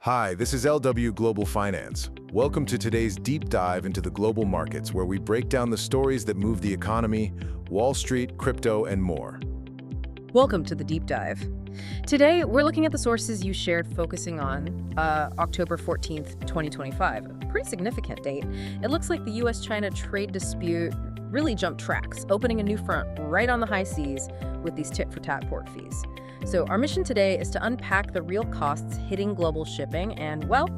Hi, this is LW Global Finance. Welcome to today's deep dive into the global markets, where we break down the stories that move the economy, Wall Street, crypto, and more. Welcome to the deep dive. Today, we're looking at the sources you shared focusing on October 14th, 2025, a pretty significant date. It looks like the U.S.-China trade dispute really jumped tracks, opening a new front right on the high seas with these tit-for-tat port fees. So our mission today is to unpack the real costs hitting global shipping and, well,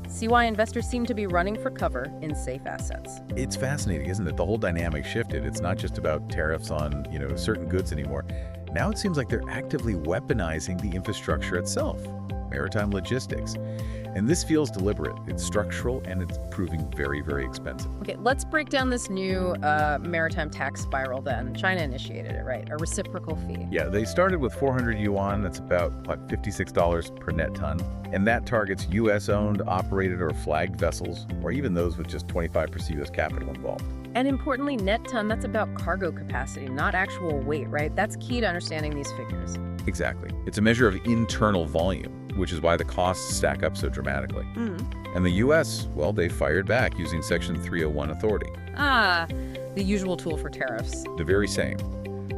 see why investors seem to be running for cover in safe assets. It's fascinating, isn't it? The whole dynamic shifted. It's not just about tariffs on, certain goods anymore. Now it seems like they're actively weaponizing the infrastructure itself, maritime logistics. And this feels deliberate. It's structural, and it's proving very, very expensive. Okay, let's break down this new maritime tax spiral then. China initiated it, right? A reciprocal fee. Yeah, they started with 400 yuan. That's about, $56 per net ton. And that targets U.S.-owned, operated, or flagged vessels, or even those with just 25% U.S. capital involved. And importantly, net ton, that's about cargo capacity, not actual weight, right? That's key to understanding these figures. Exactly. It's a measure of internal volume, which is why the costs stack up so dramatically. And the U.S., well, they fired back using Section 301 authority. The usual tool for tariffs. The very same.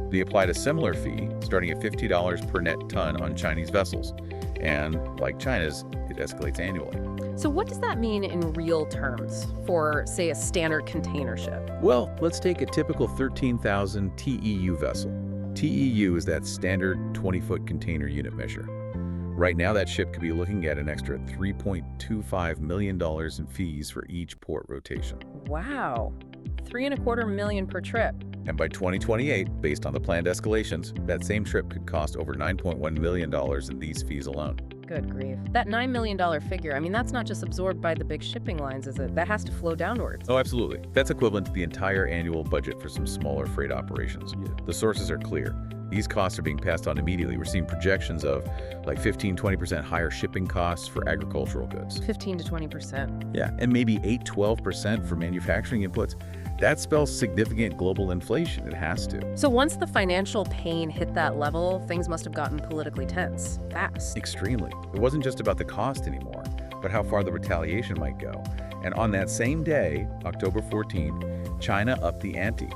They applied a similar fee, starting at $50 per net ton on Chinese vessels. And like China's, it escalates annually. So what does that mean in real terms for, say, a standard container ship? Well, let's take a typical 13,000 TEU vessel. TEU is that standard 20-foot container unit measure. Right now, that ship could be looking at an extra $3.25 million in fees for each port rotation. Wow, $3.25 million per trip. And by 2028, based on the planned escalations, that same trip could cost over $9.1 million in these fees alone. Good grief. That $9 million figure, that's not just absorbed by the big shipping lines, is it? That has to flow downwards. Oh, absolutely. That's equivalent to the entire annual budget for some smaller freight operations. The sources are clear. These costs are being passed on immediately. We're seeing projections of 15–20% higher shipping costs for agricultural goods. 15 to 20%. Yeah, and maybe 8–12% for manufacturing inputs. That spells significant global inflation. It has to. So once the financial pain hit that level, things must have gotten politically tense, fast. Extremely. It wasn't just about the cost anymore, but how far the retaliation might go. And on that same day, October 14th, China upped the ante.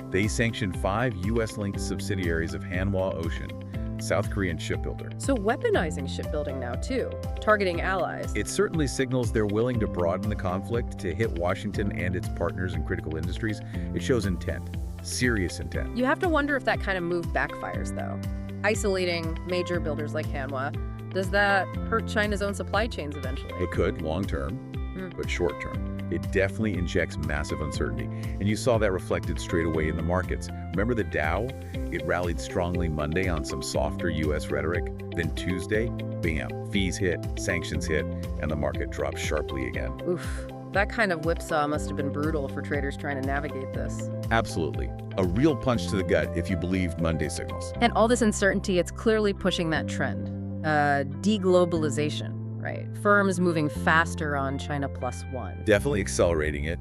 They sanctioned 5 U.S.-linked subsidiaries of Hanwha Ocean, South Korean shipbuilder. So weaponizing shipbuilding now, too, targeting allies. It certainly signals they're willing to broaden the conflict to hit Washington and its partners in critical industries. It shows intent, serious intent. You have to wonder if that kind of move backfires, though. Isolating major builders like Hanwha, does that hurt China's own supply chains eventually? It could, long-term, but short-term. It definitely injects massive uncertainty. And you saw that reflected straight away in the markets. Remember the Dow? It rallied strongly Monday on some softer U.S. rhetoric. Then Tuesday, bam, fees hit, sanctions hit, and the market dropped sharply again. Oof, that kind of whipsaw must have been brutal for traders trying to navigate this. Absolutely. A real punch to the gut if you believed Monday signals. And all this uncertainty, it's clearly pushing that trend. Deglobalization. Right. Firms moving faster on China Plus One. Definitely accelerating it.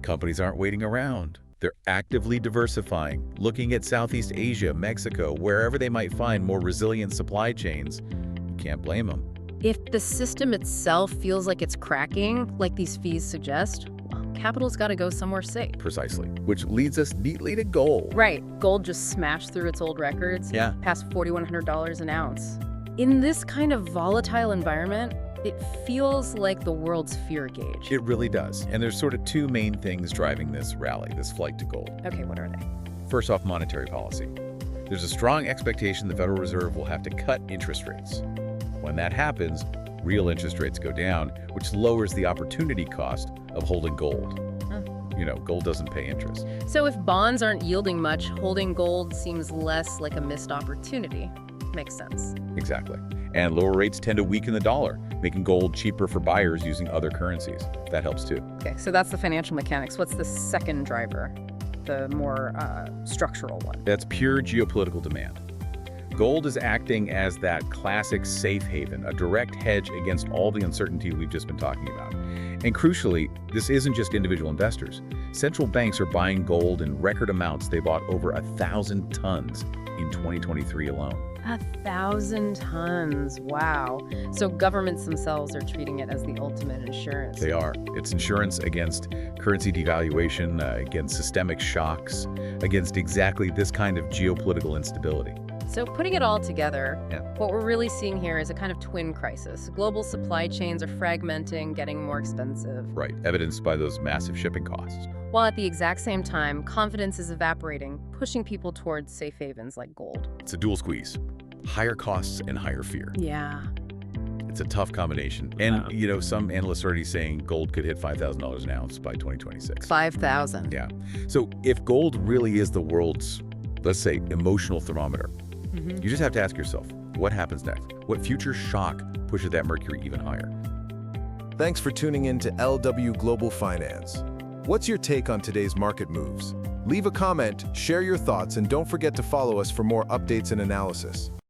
Companies aren't waiting around. They're actively diversifying, looking at Southeast Asia, Mexico, wherever they might find more resilient supply chains. You can't blame them. If the system itself feels like it's cracking, like these fees suggest, well, capital's got to go somewhere safe. Precisely. Which leads us neatly to gold. Right. Gold just smashed through its old records. Yeah. Past $4,100 an ounce. In this kind of volatile environment, it feels like the world's fear gauge. It really does. And there's sort of 2 main things driving this rally, this flight to gold. Okay, what are they? First off, monetary policy. There's a strong expectation the Federal Reserve will have to cut interest rates. When that happens, real interest rates go down, which lowers the opportunity cost of holding gold. Gold doesn't pay interest. So if bonds aren't yielding much, holding gold seems less like a missed opportunity. Makes sense. Exactly. And lower rates tend to weaken the dollar, making gold cheaper for buyers using other currencies. That helps too. Okay, so that's the financial mechanics. What's the second driver, the more structural one? That's pure geopolitical demand. Gold is acting as that classic safe haven, a direct hedge against all the uncertainty we've just been talking about. And crucially, this isn't just individual investors. Central banks are buying gold in record amounts. They bought over 1,000 tons in 2023 alone. 1,000 tons. Wow. So governments themselves are treating it as the ultimate insurance. They are. It's insurance against currency devaluation, against systemic shocks, against exactly this kind of geopolitical instability. So putting it all together, Yeah. what we're really seeing here is a kind of twin crisis. Global supply chains are fragmenting, getting more expensive, Right, evidenced by those massive shipping costs. while at the exact same time, confidence is evaporating, pushing people towards safe havens like gold. It's a dual squeeze. Higher costs and higher fear. Yeah. It's a tough combination. And, some analysts are already saying gold could hit $5,000 an ounce by 2026. 5,000. Yeah. So if gold really is the world's, let's say, emotional thermometer, you just have to ask yourself, what happens next? What future shock pushes that mercury even higher? Thanks for tuning in to LW Global Finance. What's your take on today's market moves? Leave a comment, share your thoughts, and don't forget to follow us for more updates and analysis.